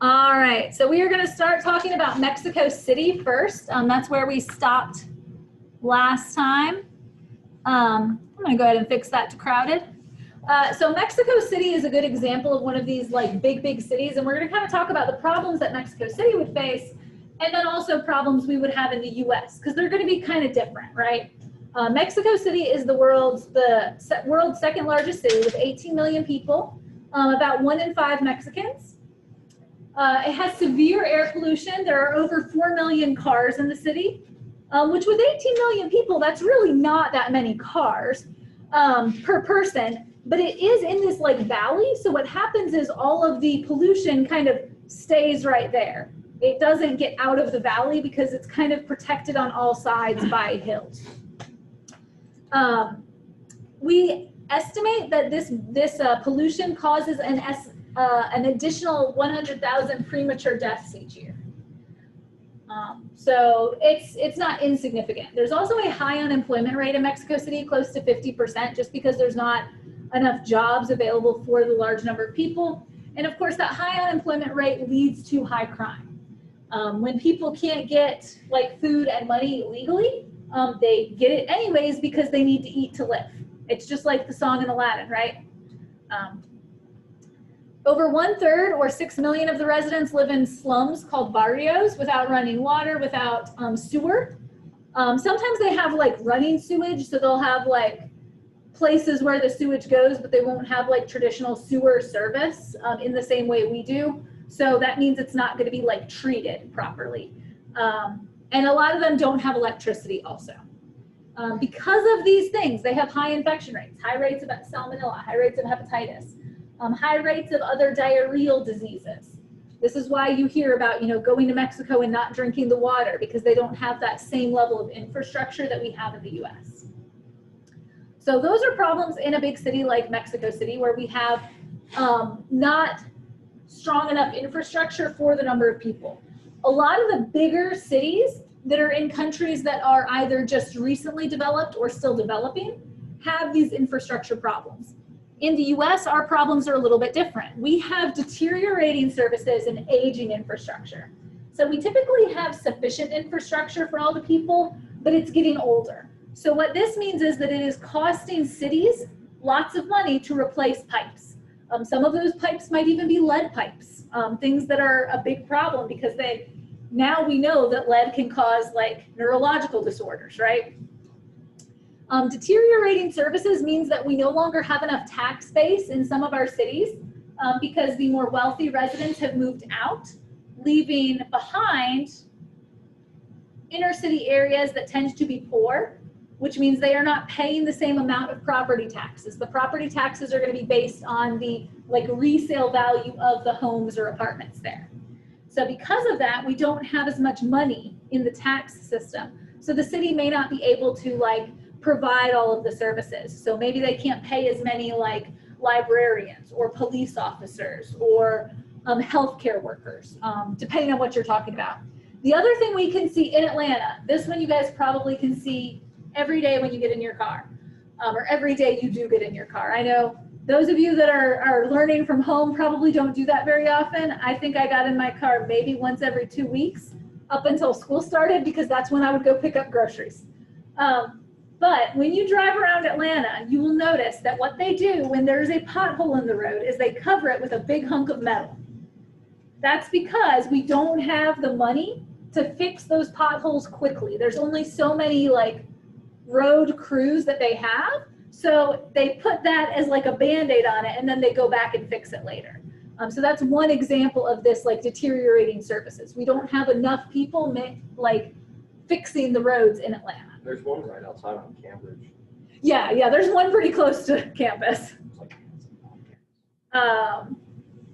All right, so we are going to start talking about Mexico City first. That's where we stopped last time. I'm going to go ahead and fix that to crowded. So Mexico City is a good example of one of these like big cities, and we're going to kind of talk about the problems that Mexico City would face, and then also problems we would have in the U.S. because they're going to be kind of different, right? Mexico City is the world's second largest city with 18 million people, about 1 in 5 Mexicans. It has severe air pollution. There are over 4 million cars in the city, which with 18 million people, that's really not that many cars per person. But it is in this like valley. So what happens is all of the pollution kind of stays right there. It doesn't get out of the valley because it's kind of protected on all sides by hills. We estimate that this pollution causes an additional 100,000 premature deaths each year. So it's not insignificant. There's also a high unemployment rate in Mexico City, close to 50%, just because there's not enough jobs available for the large number of people. And of course, that high unemployment rate leads to high crime. When people can't get like food and money legally, they get it anyways because they need to eat to live. It's just like the song in Aladdin, right? Over 1/3 or 6 million of the residents live in slums called barrios without running water, without sewer. Sometimes they have like running sewage, so they'll have like places where the sewage goes, but they won't have like traditional sewer service in the same way we do. So that means it's not going to be like treated properly. And a lot of them don't have electricity also. Because of these things, they have high infection rates, high rates of salmonella, high rates of hepatitis, high rates of other diarrheal diseases. This is why you hear about, going to Mexico and not drinking the water because they don't have that same level of infrastructure that we have in the US. So those are problems in a big city like Mexico City where we have not strong enough infrastructure for the number of people. A lot of the bigger cities that are in countries that are either just recently developed or still developing have these infrastructure problems. In the US, our problems are a little bit different. We have deteriorating services and aging infrastructure. So we typically have sufficient infrastructure for all the people, but it's getting older. So what this means is that it is costing cities lots of money to replace pipes. Some of those pipes might even be lead pipes, things that are a big problem because now we know that lead can cause like neurological disorders, right? Deteriorating services means that we no longer have enough tax base in some of our cities because the more wealthy residents have moved out, leaving behind inner city areas that tend to be poor, which means they are not paying the same amount of property taxes. The property taxes are going to be based on the like resale value of the homes or apartments there. So because of that, we don't have as much money in the tax system. So the city may not be able to like provide all of the services. So maybe they can't pay as many like librarians or police officers or healthcare workers, depending on what you're talking about. The other thing we can see in Atlanta, this one you guys probably can see every day when you get in your car, or every day you do get in your car. I know those of you that are learning from home probably don't do that very often. I think I got in my car maybe once every 2 weeks up until school started because that's when I would go pick up groceries. But when you drive around Atlanta, you will notice that what they do when there's a pothole in the road is they cover it with a big hunk of metal. That's because we don't have the money to fix those potholes quickly. There's only so many like road crews that they have. So they put that as like a Band-Aid on it and then they go back and fix it later. So that's one example of this like deteriorating services. We don't have enough people like fixing the roads in Atlanta. There's one right outside on Cambridge. Yeah, there's one pretty close to campus.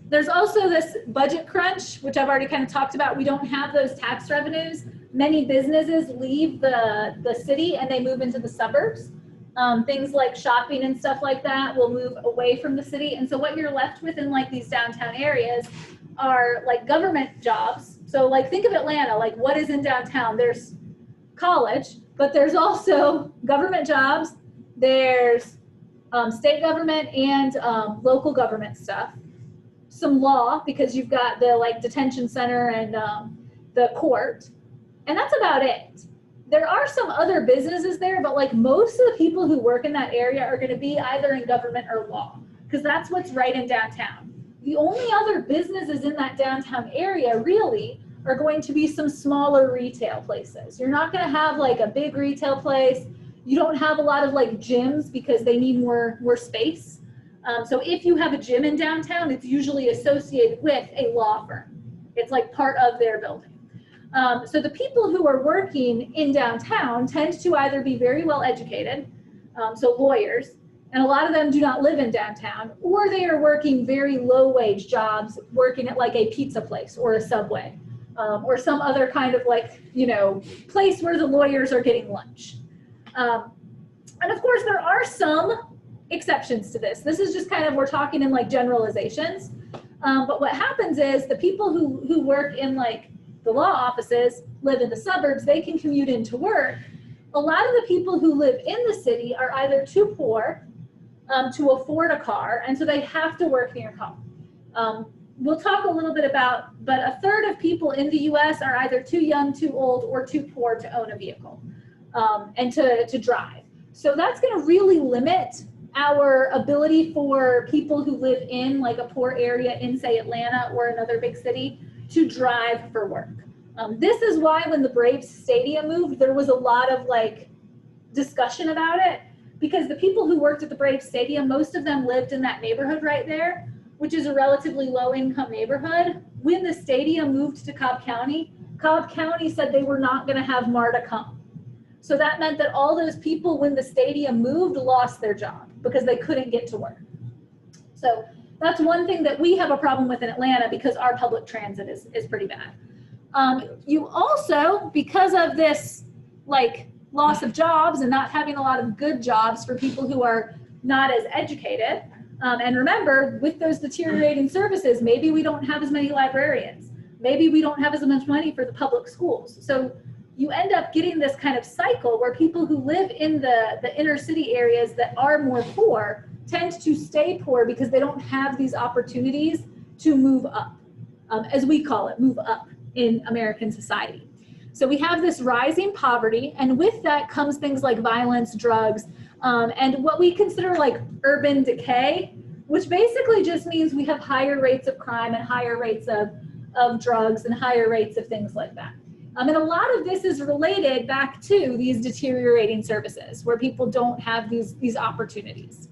There's also this budget crunch, which I've already kind of talked about. We don't have those tax revenues. Many businesses leave the city and they move into the suburbs. Things like shopping and stuff like that will move away from the city. And so what you're left with in like these downtown areas are like government jobs. So like think of Atlanta, like what is in downtown? There's college, but there's also government jobs. There's state government and local government stuff. some law because you've got the like detention center and the court, and that's about it. There are some other businesses there, but like most of the people who work in that area are going to be either in government or law, because that's what's right in downtown. The only other businesses in that downtown area really are going to be some smaller retail places. You're not going to have like a big retail place. You don't have a lot of like gyms because they need more space. So if you have a gym in downtown, it's usually associated with a law firm. It's like part of their building. So the people who are working in downtown tend to either be very well educated, so lawyers, and a lot of them do not live in downtown, or they are working very low wage jobs, working at like a pizza place or a Subway, or some other kind of like, you know, place where the lawyers are getting lunch. And of course there are some exceptions to this. This is just kind of, we're talking in like generalizations. But what happens is the people who work in like the law offices live in the suburbs, they can commute into work. A lot of the people who live in the city are either too poor to afford a car, and so they have to work near home. We'll talk a little bit about, but a third of people in the US are either too young, too old, or too poor to own a vehicle and to drive. So that's going to really limit our ability for people who live in like a poor area in, say, Atlanta or another big city to drive for work. This is why when the Braves stadium moved, there was a lot of like discussion about it, because the people who worked at the Braves stadium, most of them lived in that neighborhood right there, which is a relatively low income neighborhood. When the stadium moved to Cobb County said they were not going to have MARTA come. So that meant that all those people, when the stadium moved, lost their job because they couldn't get to work. So that's one thing that we have a problem with in Atlanta, because our public transit is pretty bad. You also, because of this like loss of jobs and not having a lot of good jobs for people who are not as educated, and remember, with those deteriorating services, maybe we don't have as many librarians. Maybe we don't have as much money for the public schools. So you end up getting this kind of cycle where people who live in the inner city areas that are more poor tend to stay poor because they don't have these opportunities to move up, as we call it, move up in American society. So we have this rising poverty, and with that comes things like violence, drugs, and what we consider like urban decay, which basically just means we have higher rates of crime and higher rates of drugs and higher rates of things like that. And a lot of this is related back to these deteriorating services where people don't have these opportunities.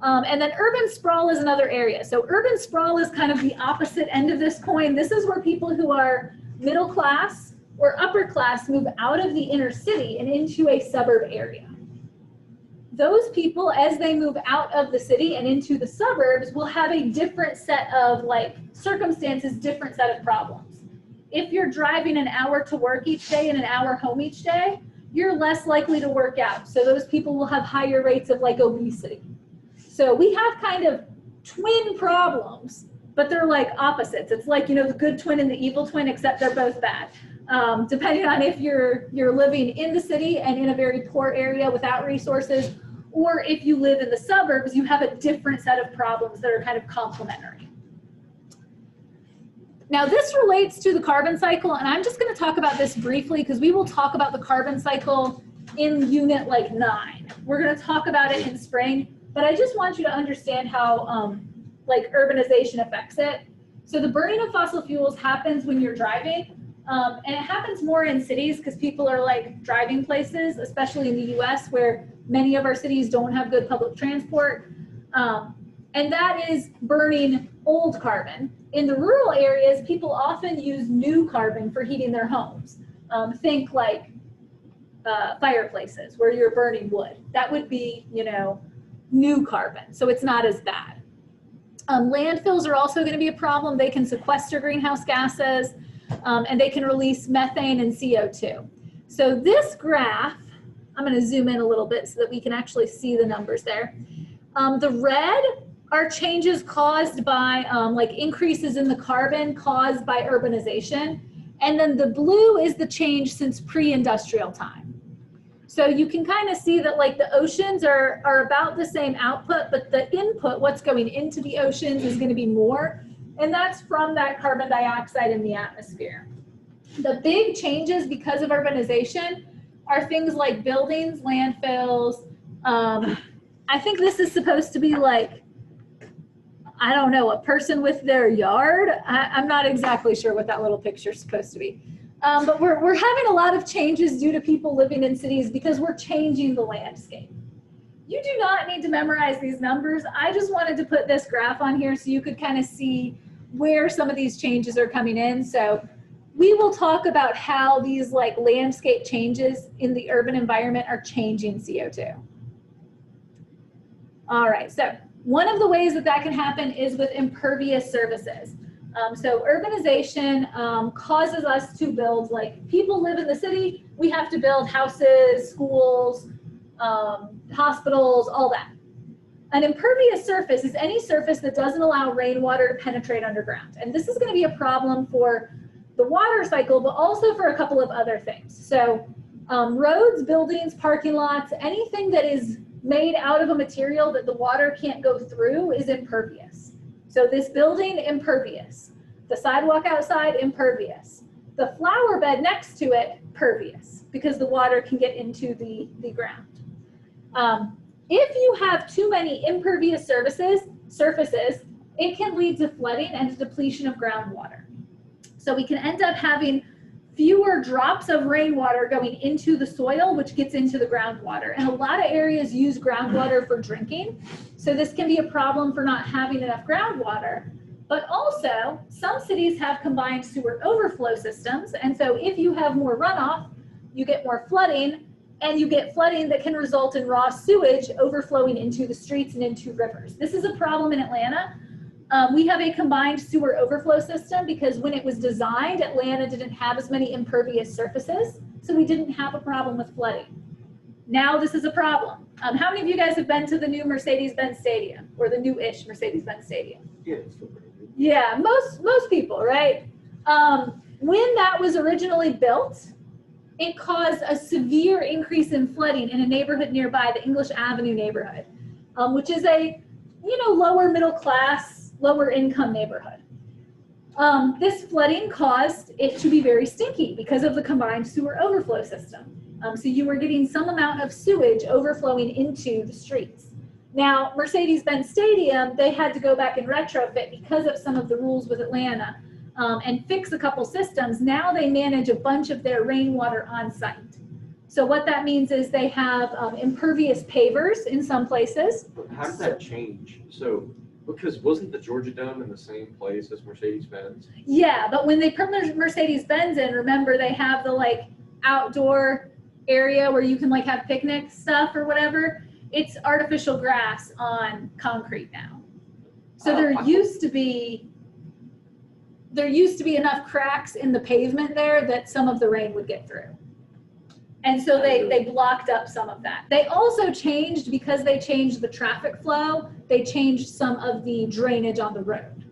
And then urban sprawl is another area. So urban sprawl is kind of the opposite end of this coin. This is where people who are middle class or upper class move out of the inner city and into a suburb area. Those people, as they move out of the city and into the suburbs, will have a different set of like circumstances, different set of problems. If you're driving an hour to work each day and an hour home each day, you're less likely to work out. So those people will have higher rates of like obesity. So we have kind of twin problems, but they're like opposites. It's like, you know, the good twin and the evil twin, except they're both bad. Depending on if you're living in the city and in a very poor area without resources, or if you live in the suburbs, you have a different set of problems that are kind of complementary. Now this relates to the carbon cycle, and I'm just going to talk about this briefly because we will talk about the carbon cycle in unit like 9. We're going to talk about it in spring, but I just want you to understand how like urbanization affects it. So the burning of fossil fuels happens when you're driving, and it happens more in cities because people are like driving places, especially in the US where many of our cities don't have good public transport. And that is burning old carbon. In the rural areas, people often use new carbon for heating their homes. Think like fireplaces where you're burning wood. That would be, you know, new carbon, so it's not as bad. Landfills are also going to be a problem. They can sequester greenhouse gases, and they can release methane and CO2. So this graph, I'm going to zoom in a little bit so that we can actually see the numbers there. The red are changes caused by like increases in the carbon caused by urbanization. And then the blue is the change since pre-industrial time. So you can kind of see that like the oceans are about the same output, but the input, what's going into the oceans, is going to be more. And that's from that carbon dioxide in the atmosphere. The big changes because of urbanization are things like buildings, landfills. I think this is supposed to be like, I don't know, a person with their yard. I'm not exactly sure what that little picture is supposed to be. But we're having a lot of changes due to people living in cities because we're changing the landscape. You do not need to memorize these numbers. I just wanted to put this graph on here so you could kind of see where some of these changes are coming in. So we will talk about how these like landscape changes in the urban environment are changing CO2. All right, so one of the ways that that can happen is with impervious surfaces. So urbanization causes us to build, like people live in the city, we have to build houses, schools, hospitals, all that. An impervious surface is any surface that doesn't allow rainwater to penetrate underground. And this is going to be a problem for the water cycle, but also for a couple of other things. So roads, buildings, parking lots, anything that is made out of a material that the water can't go through is impervious. So this building, impervious. The sidewalk outside, impervious. The flower bed next to it, pervious, because the water can get into the ground. If you have too many impervious surfaces, it can lead to flooding and depletion of groundwater. So we can end up having fewer drops of rainwater going into the soil, which gets into the groundwater. And a lot of areas use groundwater for drinking. So this can be a problem for not having enough groundwater. But also, some cities have combined sewer overflow systems. And so if you have more runoff, you get more flooding, and you get flooding that can result in raw sewage overflowing into the streets and into rivers. This is a problem in Atlanta. We have a combined sewer overflow system because when it was designed, Atlanta didn't have as many impervious surfaces, so we didn't have a problem with flooding. Now this is a problem. How many of you guys have been to the new Mercedes-Benz Stadium, or the new-ish Mercedes-Benz Stadium? Yeah, it's still pretty good. Yeah, most people, right? When that was originally built, it caused a severe increase in flooding in a neighborhood nearby, the English Avenue neighborhood, which is a, lower middle class, lower income neighborhood. This flooding caused it to be very stinky because of the combined sewer overflow system. So you were getting some amount of sewage overflowing into the streets. Now, Mercedes-Benz Stadium, they had to go back and retrofit because of some of the rules with Atlanta and fix a couple systems. Now they manage a bunch of their rainwater on site. So what that means is they have impervious pavers in some places. How did that change? So, because wasn't the Georgia Dome in the same place as Mercedes-Benz? Yeah, but when they put Mercedes-Benz in, remember they have the like outdoor area where you can like have picnic stuff or whatever. It's artificial grass on concrete now. So there used to be enough cracks in the pavement there that some of the rain would get through. And so they blocked up some of that. They also changed, because they changed the traffic flow, they changed some of the drainage on the road.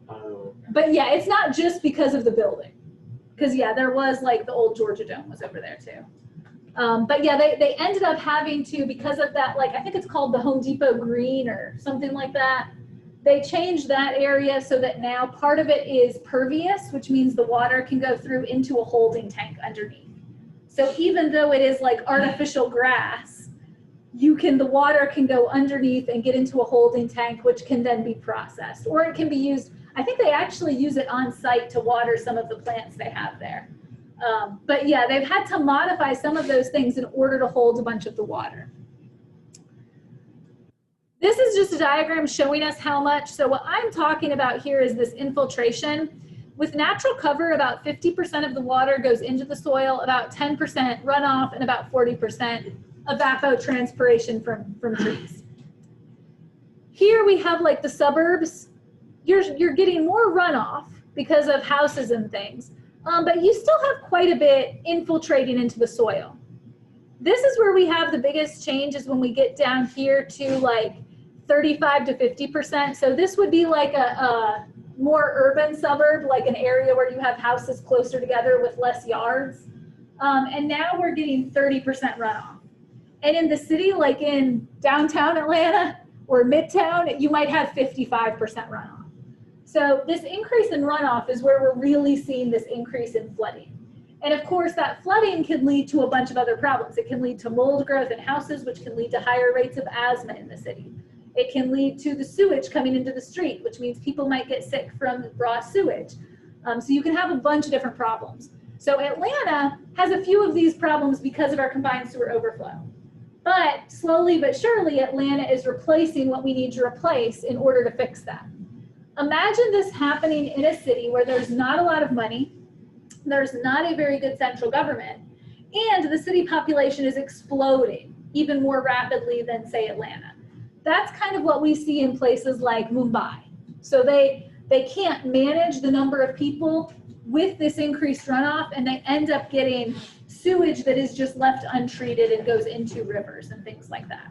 Oh. But yeah, it's not just because of the building. Because yeah, there was like the old Georgia Dome was over there too. But yeah, they ended up having to, because of that, like I think it's called the Home Depot Green or something like that. They changed that area so that now part of it is pervious, which means the water can go through into a holding tank underneath. So even though it is like artificial grass, the water can go underneath and get into a holding tank, which can then be processed. Or it can be used, I think they actually use it on site to water some of the plants they have there. But yeah, they've had to modify some of those things in order to hold a bunch of the water. This is just a diagram showing us how much. So what I'm talking about here is this infiltration. With natural cover, about 50% of the water goes into the soil, about 10% runoff, and about 40% evapotranspiration from trees. Here we have like the suburbs. You're getting more runoff because of houses and things, but you still have quite a bit infiltrating into the soil. This is where we have the biggest changes when we get down here to like 35 to 50%. So this would be like a more urban suburb, like an area where you have houses closer together with less yards. And now we're getting 30% runoff. And in the city, like in downtown Atlanta or Midtown, you might have 55% runoff. So this increase in runoff is where we're really seeing this increase in flooding. And of course, that flooding can lead to a bunch of other problems. It can lead to mold growth in houses, which can lead to higher rates of asthma in the city. It can lead to the sewage coming into the street, which means people might get sick from raw sewage. So you can have a bunch of different problems. So Atlanta has a few of these problems because of our combined sewer overflow. But slowly but surely, Atlanta is replacing what we need to replace in order to fix that. Imagine this happening in a city where there's not a lot of money, there's not a very good central government, and the city population is exploding even more rapidly than, say, Atlanta. That's kind of what we see in places like Mumbai. So they can't manage the number of people with this increased runoff, and they end up getting sewage that is just left untreated and goes into rivers and things like that.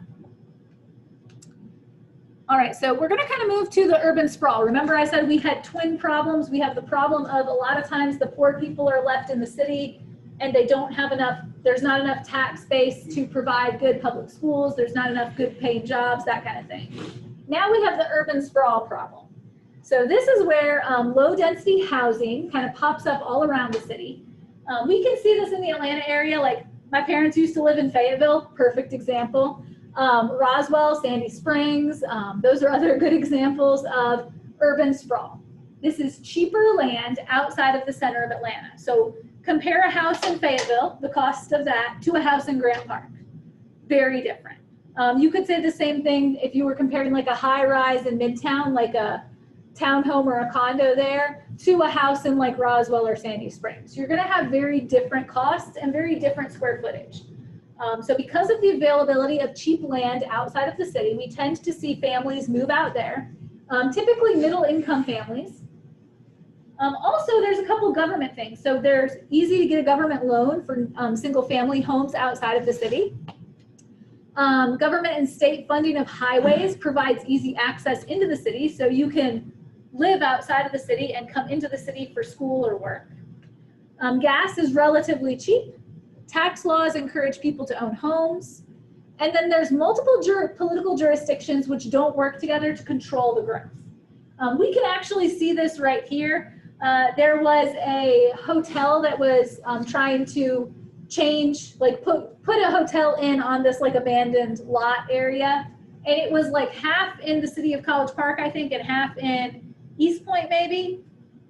All right, so we're gonna kind of move to the urban sprawl. Remember I said we had twin problems. We have the problem of a lot of times the poor people are left in the city and they don't have enough, there's not enough tax base to provide good public schools, there's not enough good paying jobs, that kind of thing. Now we have the urban sprawl problem. So this is where low density housing kind of pops up all around the city. We can see this in the Atlanta area, like my parents used to live in Fayetteville, perfect example. Roswell, Sandy Springs, those are other good examples of urban sprawl. This is cheaper land outside of the center of Atlanta. So compare a house in Fayetteville, the cost of that, to a house in Grant Park. Very different. You could say the same thing if you were comparing like a high rise in Midtown, like a townhome or a condo there, to a house in like Roswell or Sandy Springs. You're gonna have very different costs and very different square footage. So because of the availability of cheap land outside of the city, we tend to see families move out there, typically middle income families. Also, there's a couple government things. So there's easy to get a government loan for single family homes outside of the city. Government and state funding of highways provides easy access into the city, so you can live outside of the city and come into the city for school or work. Gas is relatively cheap. Tax laws encourage people to own homes. And then there's multiple political jurisdictions which don't work together to control the growth. We can actually see this right here. There was a hotel that was trying to change, like put a hotel in on this like abandoned lot area. And it was like half in the city of College Park, I think, and half in East Point maybe.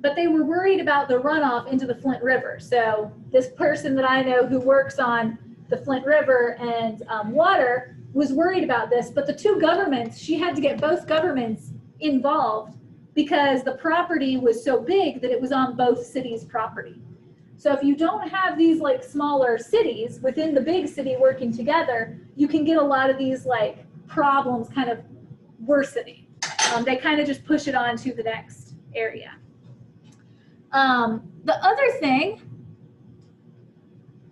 But they were worried about the runoff into the Flint River. So this person that I know who works on the Flint River and water was worried about this, but the two governments, she had to get both governments involved because the property was so big that it was on both cities' property. So if you don't have these like smaller cities within the big city working together, you can get a lot of these like problems kind of worsening. They kind of just push it on to the next area. The other thing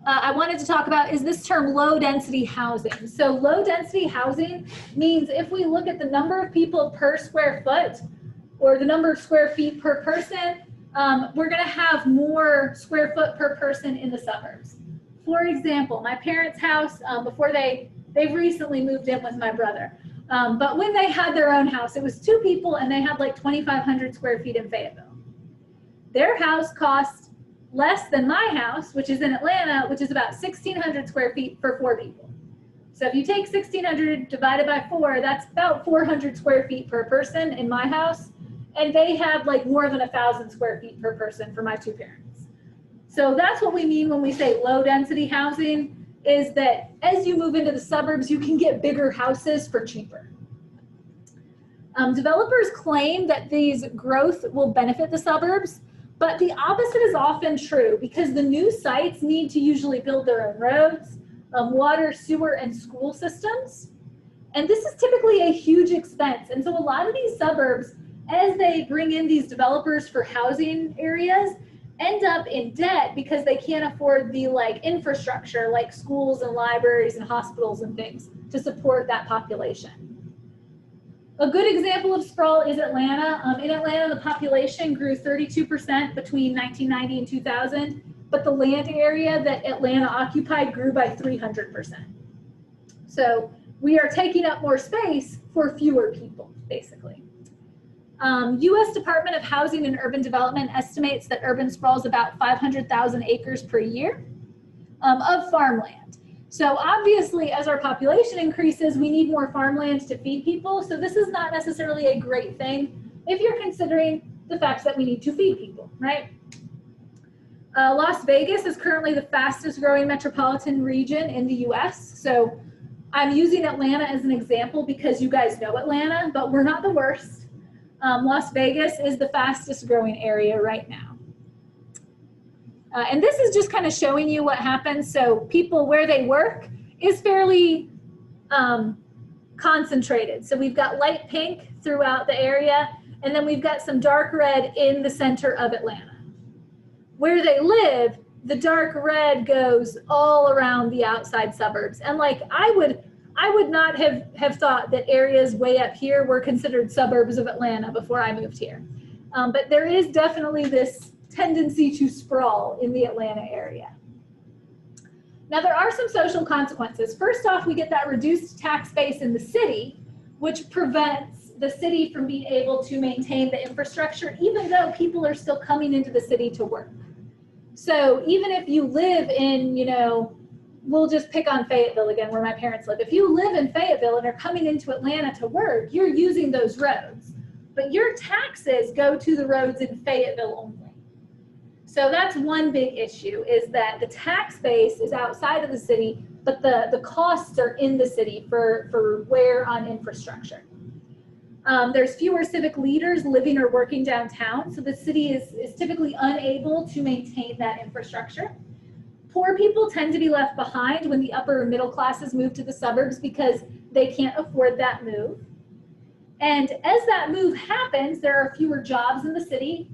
I wanted to talk about is this term low density housing. So low density housing means if we look at the number of people per square foot or the number of square feet per person, we're gonna have more square foot per person in the suburbs. For example, my parents' house, before they've recently moved in with my brother. But when they had their own house, it was two people and they had like 2,500 square feet in Fayetteville. Their house cost less than my house, which is in Atlanta, which is about 1,600 square feet for 4 people. So if you take 1,600 divided by 4, that's about 400 square feet per person in my house. And they have like more than 1,000 square feet per person for my 2 parents. So that's what we mean when we say low density housing, is that as you move into the suburbs, you can get bigger houses for cheaper. Developers claim that these growth will benefit the suburbs, but the opposite is often true because the new sites need to usually build their own roads, water, sewer, and school systems. And this is typically a huge expense. And so a lot of these suburbs, as they bring in these developers for housing areas, end up in debt because they can't afford the like infrastructure like schools and libraries and hospitals and things to support that population. A good example of sprawl is Atlanta. In Atlanta, the population grew 32% between 1990 and 2000, but the land area that Atlanta occupied grew by 300%. So we are taking up more space for fewer people, basically. U.S. Department of Housing and Urban Development estimates that urban sprawl is about 500,000 acres per year of farmland. So obviously, as our population increases, we need more farmland to feed people. So this is not necessarily a great thing if you're considering the facts that we need to feed people, right? Las Vegas is currently the fastest growing metropolitan region in the U.S. So I'm using Atlanta as an example because you guys know Atlanta, but we're not the worst. Las Vegas is the fastest growing area right now. And this is just kind of showing you what happens. So people where they work is fairly concentrated. So we've got light pink throughout the area, and then we've got some dark red in the center of Atlanta. Where they live, the dark red goes all around the outside suburbs. And like I would not have thought that areas way up here were considered suburbs of Atlanta before I moved here. But there is definitely this tendency to sprawl in the Atlanta area. Now there are some social consequences. First off, we get that reduced tax base in the city, which prevents the city from being able to maintain the infrastructure, even though people are still coming into the city to work. So even if you live in, you know, we'll just pick on Fayetteville again, where my parents live. If you live in Fayetteville and are coming into Atlanta to work, you're using those roads, but your taxes go to the roads in Fayetteville only. So that's one big issue, is that the tax base is outside of the city, but the costs are in the city for wear on infrastructure. There's fewer civic leaders living or working downtown, so the city is typically unable to maintain that infrastructure. Poor people tend to be left behind when the upper middle classes move to the suburbs because they can't afford that move. And as that move happens, there are fewer jobs in the city,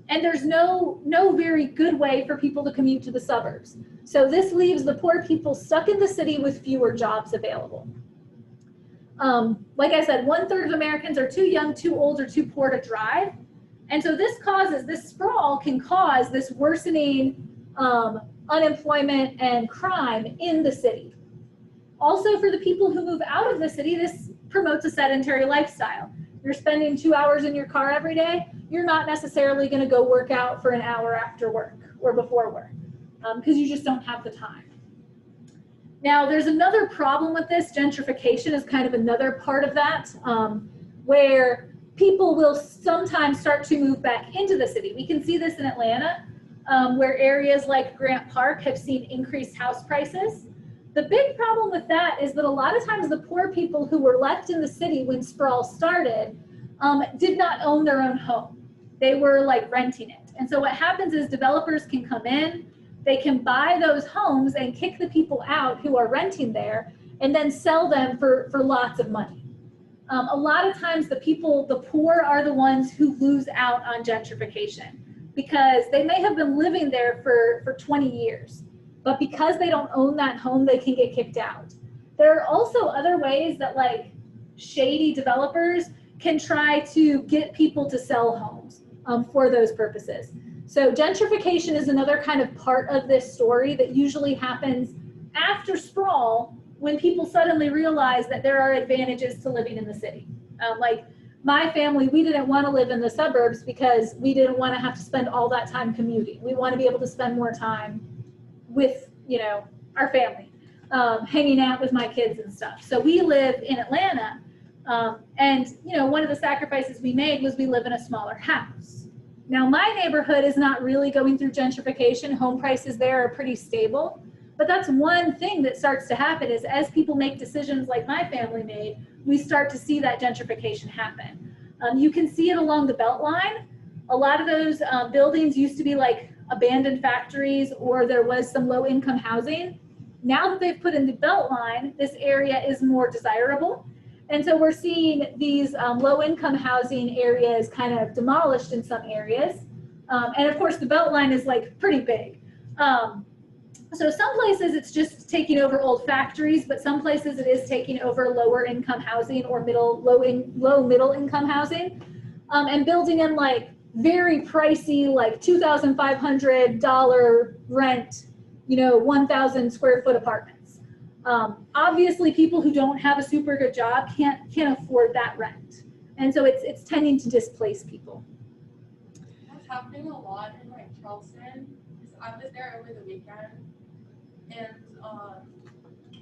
and there's no very good way for people to commute to the suburbs. So this leaves the poor people stuck in the city with fewer jobs available. Like I said, 1/3 of Americans are too young, too old, or too poor to drive. And so this sprawl can cause this worsening unemployment and crime in the city. Also, for the people who move out of the city, this promotes a sedentary lifestyle. You're spending 2 hours in your car every day. You're not necessarily going to go work out for an hour after work or before work because you just don't have the time. Now, there's another problem with this. Gentrification is kind of another part of that, where people will sometimes start to move back into the city. We can see this in Atlanta, where areas like Grant Park have seen increased house prices. The big problem with that is that a lot of times the poor people who were left in the city when sprawl started did not own their own home. They were like renting it. And so what happens is developers can come in, they can buy those homes and kick the people out who are renting there and then sell them for lots of money. A lot of times the poor are the ones who lose out on gentrification because they may have been living there for 20 years, but because they don't own that home, they can get kicked out. There are also other ways that like shady developers can try to get people to sell homes for those purposes. So gentrification is another kind of part of this story that usually happens after sprawl when people suddenly realize that there are advantages to living in the city. Like my family, we didn't want to live in the suburbs because we didn't want to have to spend all that time commuting. We want to be able to spend more time with, you know, our family, hanging out with my kids and stuff. So we live in Atlanta, and you know, one of the sacrifices we made was we live in a smaller house. Now my neighborhood is not really going through gentrification. Home prices there are pretty stable, but that's one thing that starts to happen is as people make decisions like my family made, we start to see that gentrification happen. You can see it along the Beltline. A lot of those buildings used to be like abandoned factories, or there was some low income housing. Now that they've put in the Beltline, this area is more desirable. And so we're seeing these low income housing areas kind of demolished in some areas. And of course the Beltline is like pretty big. So some places it's just taking over old factories, but some places it is taking over lower income housing or low middle income housing, and building in like very pricey, like $2,500 rent, 1,000 square foot apartments. Obviously, people who don't have a super good job can't afford that rent, and so it's tending to displace people. That's happening a lot in like Charleston. I was there over the weekend, and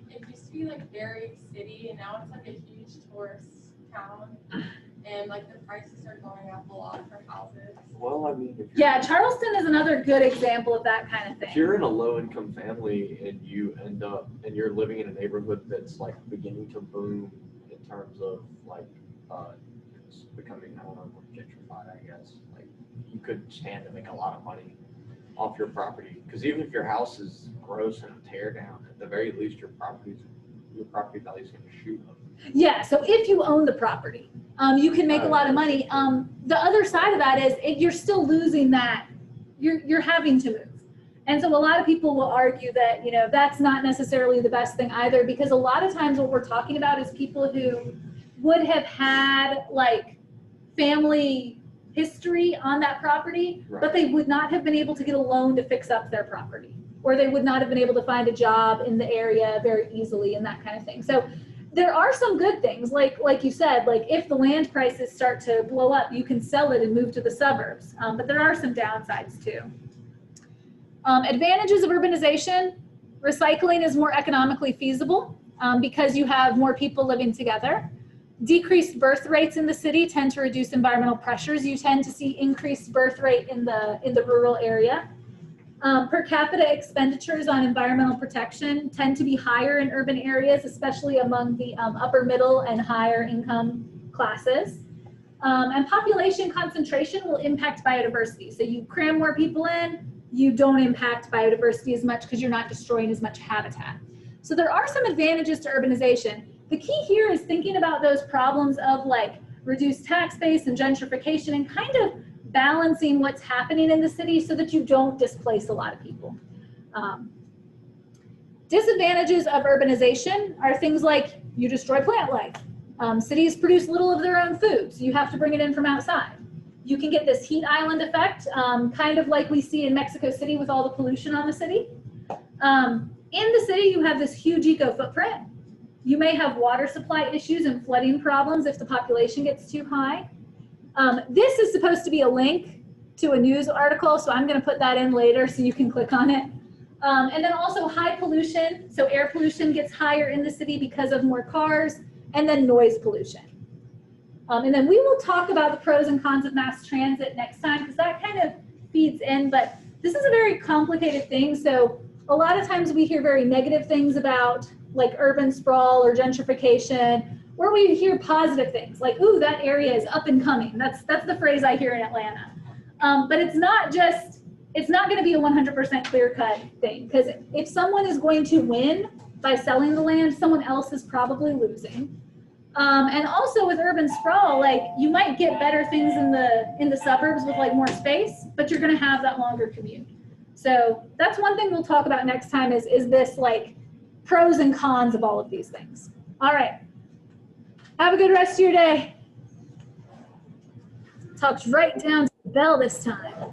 it used to be like very city, and now it's like a huge tourist town, and like the prices are going up a lot for houses. Well, I mean, Yeah, Charleston is another good example of that kind of thing. if you're in a low-income family and you end up and you're living in a neighborhood that's like beginning to boom in terms of like it's becoming, I don't know, more gentrified, I guess. Like you could stand to make a lot of money off your property, because even if your house is gross and a tear down, at the very least your property value is going to shoot up. Yeah, so if you own the property, you can make a lot of money. The other side of that is you're still losing that. You're having to move. And so a lot of people will argue that, that's not necessarily the best thing either, because a lot of times what we're talking about is people who would have had like family history on that property, Right. but they would not have been able to get a loan to fix up their property, or they would not have been able to find a job in the area very easily and that kind of thing. So there are some good things, like you said, like if the land prices start to blow up, you can sell it and move to the suburbs. But there are some downsides too. Advantages of urbanization: recycling is more economically feasible because you have more people living together. Decreased birth rates in the city tend to reduce environmental pressures. You tend to see increased birth rate in the rural area. Per capita expenditures on environmental protection tend to be higher in urban areas, especially among the upper middle and higher income classes. And population concentration will impact biodiversity. So you cram more people in, you don't impact biodiversity as much because you're not destroying as much habitat. So there are some advantages to urbanization. The key here is thinking about those problems of like reduced tax base and gentrification, and kind of balancing what's happening in the city so that you don't displace a lot of people. Disadvantages of urbanization are things like you destroy plant life. Cities produce little of their own food, so you have to bring it in from outside. You can get this heat island effect, kind of like we see in Mexico City with all the pollution on the city. In the city, you have this huge eco footprint. You may have water supply issues and flooding problems if the population gets too high. This is supposed to be a link to a news article, so I'm going to put that in later so you can click on it. And then also high pollution. So air pollution gets higher in the city because of more cars, and then noise pollution. And then we will talk about the pros and cons of mass transit next time, because that kind of feeds in, but this is a very complicated thing. So a lot of times we hear very negative things about like urban sprawl or gentrification, or we hear positive things like, ooh, that area is up and coming. That's the phrase I hear in Atlanta. But it's not going to be a 100% clear-cut thing, because if someone is going to win by selling the land, someone else is probably losing. And also with urban sprawl, like you might get better things in the suburbs with like more space, but you're going to have that longer commute. So that's one thing we'll talk about next time is this like pros and cons of all of these things. All right. Have a good rest of your day. Talked right down to the bell this time.